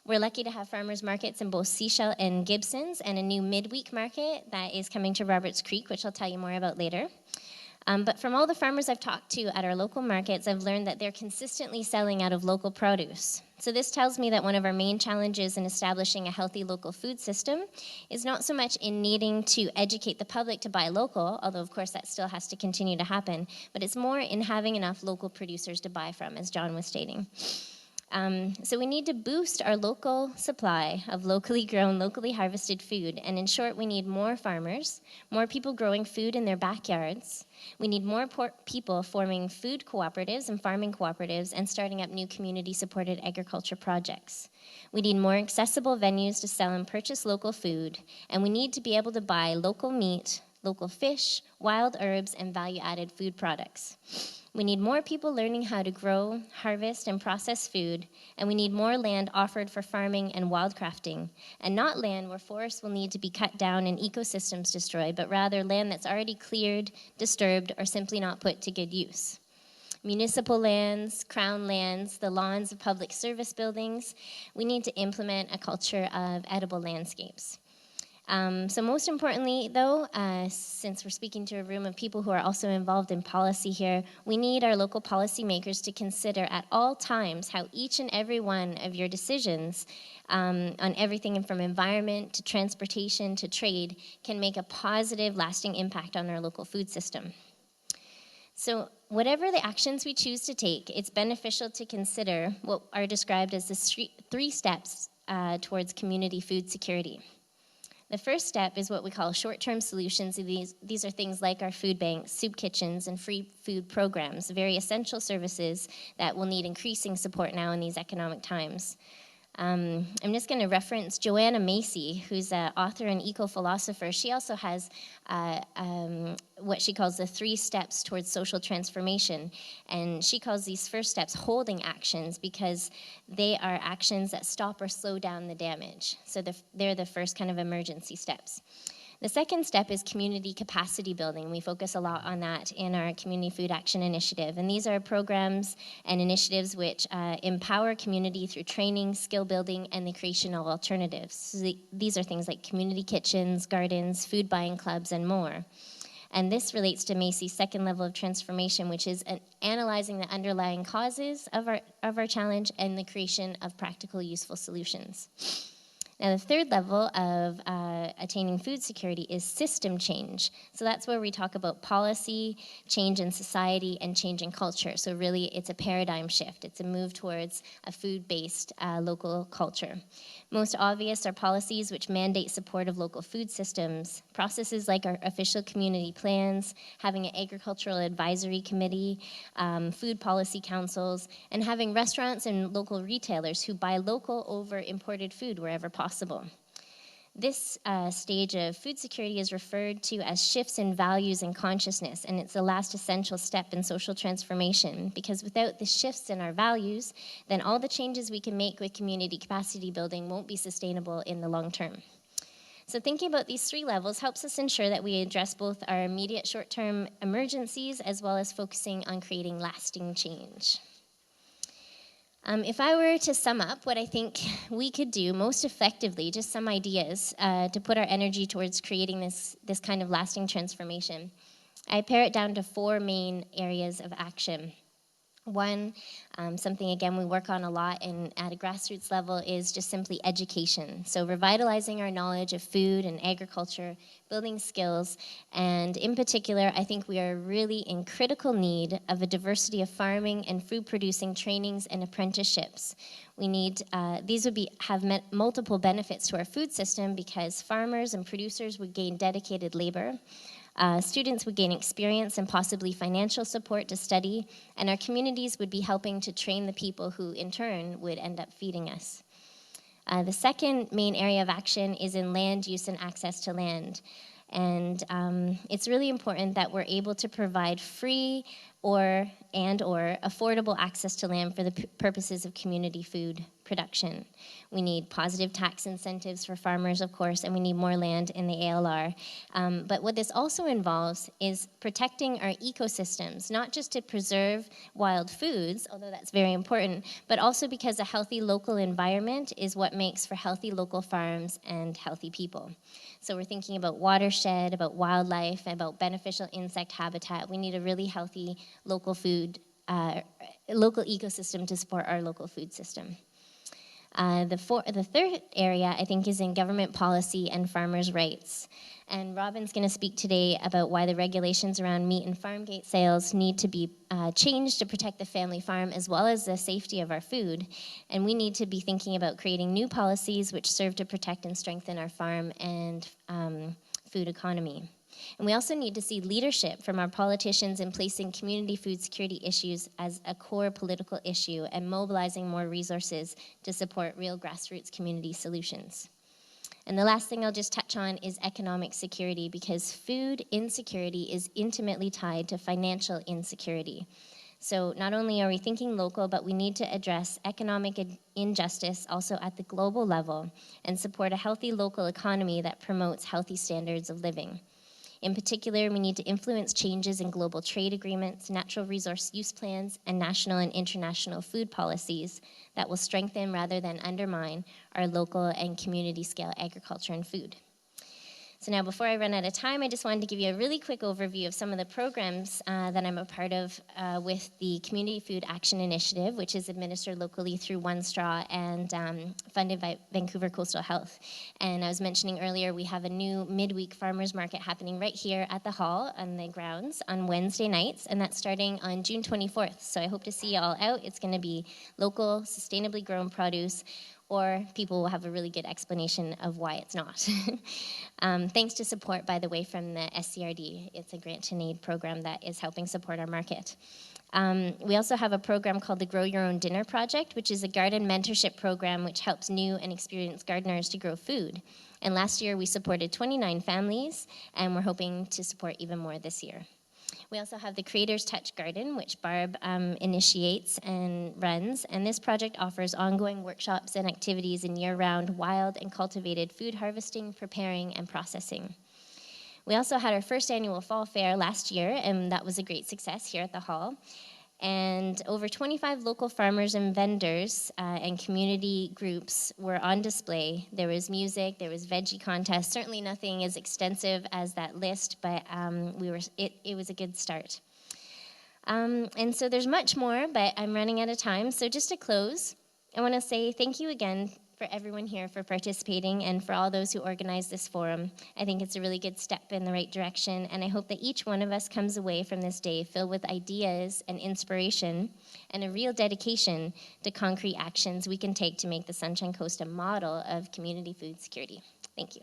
We're lucky to have farmers markets in both Sechelt and Gibsons, and a new midweek market that is coming to Roberts Creek, which I'll tell you more about later. But from all the farmers I've talked to at our local markets, I've learned that they're consistently selling out of local produce. So this tells me that one of our main challenges in establishing a healthy local food system is not so much in needing to educate the public to buy local, although of course that still has to continue to happen, but it's more in having enough local producers to buy from, as John was stating. So we need to boost our local supply of locally grown, locally harvested food. And in short, we need more farmers, more people growing food in their backyards. We need more people forming food cooperatives and farming cooperatives and starting up new community-supported agriculture projects. We need more accessible venues to sell and purchase local food. And we need to be able to buy local meat, local fish, wild herbs, and value-added food products. We need more people learning how to grow, harvest, and process food, and we need more land offered for farming and wildcrafting, and not land where forests will need to be cut down and ecosystems destroyed, but rather land that's already cleared, disturbed, or simply not put to good use. Municipal lands, crown lands, the lawns of public service buildings, we need to implement a culture of edible landscapes. So most importantly, though, since we're speaking to a room of people who are also involved in policy here, we need our local policymakers to consider at all times how each and every one of your decisions on everything from environment to transportation to trade can make a positive, lasting impact on our local food system. So whatever the actions we choose to take, it's beneficial to consider what are described as the three steps towards community food security. The first step is what we call short-term solutions. These are things like our food banks, soup kitchens, and free food programs, very essential services that will need increasing support now in these economic times. I'm just going to reference Joanna Macy, who's an author and eco-philosopher. She also has what she calls the 3 steps towards social transformation. And she calls these first steps holding actions because they are actions that stop or slow down the damage. So they're the first kind of emergency steps. The second step is community capacity building. We focus a lot on that in our Community Food Action Initiative. And these are programs and initiatives which empower community through training, skill building, and the creation of alternatives. So these are things like community kitchens, gardens, food buying clubs, and more. And this relates to Macy's second level of transformation, which is analyzing the underlying causes of our challenge and the creation of practical, useful solutions. Now, the third level of attaining food security is system change. So that's where we talk about policy, change in society, and change in culture. So really, it's a paradigm shift. It's a move towards a food-based local culture. Most obvious are policies which mandate support of local food systems, processes like our official community plans, having an agricultural advisory committee, food policy councils, and having restaurants and local retailers who buy local over imported food wherever possible. This stage of food security is referred to as shifts in values and consciousness, and it's the last essential step in social transformation, because without the shifts in our values, then all the changes we can make with community capacity building won't be sustainable in the long term. So thinking about these 3 levels helps us ensure that we address both our immediate short-term emergencies as well as focusing on creating lasting change. If I were to sum up what I think we could do most effectively, just some ideas to put our energy towards creating this kind of lasting transformation, I pare it down to 4 main areas of action. One, something again we work on a lot at a grassroots level is just simply education. So revitalizing our knowledge of food and agriculture, building skills, and in particular, I think we are really in critical need of a diversity of farming and food producing trainings and apprenticeships. We need, these would have multiple benefits to our food system because farmers and producers would gain dedicated labor. Students would gain experience and possibly financial support to study, and our communities would be helping to train the people who, in turn, would end up feeding us. The second main area of action is in land use and access to land. And it's really important that we're able to provide free or affordable access to land for the purposes of community food production. We need positive tax incentives for farmers, of course, and we need more land in the ALR. But what this also involves is protecting our ecosystems, not just to preserve wild foods, although that's very important, but also because a healthy local environment is what makes for healthy local farms and healthy people. So we're thinking about watershed, about wildlife, about beneficial insect habitat. We need a really healthy local food, local ecosystem to support our local food system. The third area, I think, is in government policy and farmers' rights. And Robin's going to speak today about why the regulations around meat and farm gate sales need to be changed to protect the family farm as well as the safety of our food. And we need to be thinking about creating new policies which serve to protect and strengthen our farm and food economy. And we also need to see leadership from our politicians in placing community food security issues as a core political issue and mobilizing more resources to support real grassroots community solutions. And the last thing I'll just touch on is economic security, because food insecurity is intimately tied to financial insecurity. So not only are we thinking local, but we need to address economic injustice also at the global level and support a healthy local economy that promotes healthy standards of living. In particular, we need to influence changes in global trade agreements, natural resource use plans, and national and international food policies that will strengthen rather than undermine our local and community scale agriculture and food. So now, before I run out of time, I just wanted to give you a really quick overview of some of the programs that I'm a part of with the Community Food Action Initiative, which is administered locally through One Straw and funded by Vancouver Coastal Health. And I was mentioning earlier, we have a new midweek farmers market happening right here at the hall on the grounds on Wednesday nights, and that's starting on June 24th. So I hope to see you all out. It's going to be local, sustainably grown produce, or people will have a really good explanation of why it's not. Thanks to support, by the way, from the SCRD. It's a grant and aid program that is helping support our market. We also have a program called the Grow Your Own Dinner Project, which is a garden mentorship program which helps new and experienced gardeners to grow food. And last year we supported 29 families, and we're hoping to support even more this year. We also have the Creator's Touch Garden, which Barb initiates and runs, and this project offers ongoing workshops and activities in year-round wild and cultivated food harvesting, preparing, and processing. We also had our first annual fall fair last year, and that was a great success here at the hall. And over 25 local farmers and vendors and community groups were on display. There was music, there was veggie contests, certainly nothing as extensive as that list, but it was a good start. And so there's much more, but I'm running out of time. So just to close, I want to say thank you again for everyone here for participating and for all those who organized this forum. I think it's a really good step in the right direction, and I hope that each one of us comes away from this day filled with ideas and inspiration and a real dedication to concrete actions we can take to make the Sunshine Coast a model of community food security. Thank you.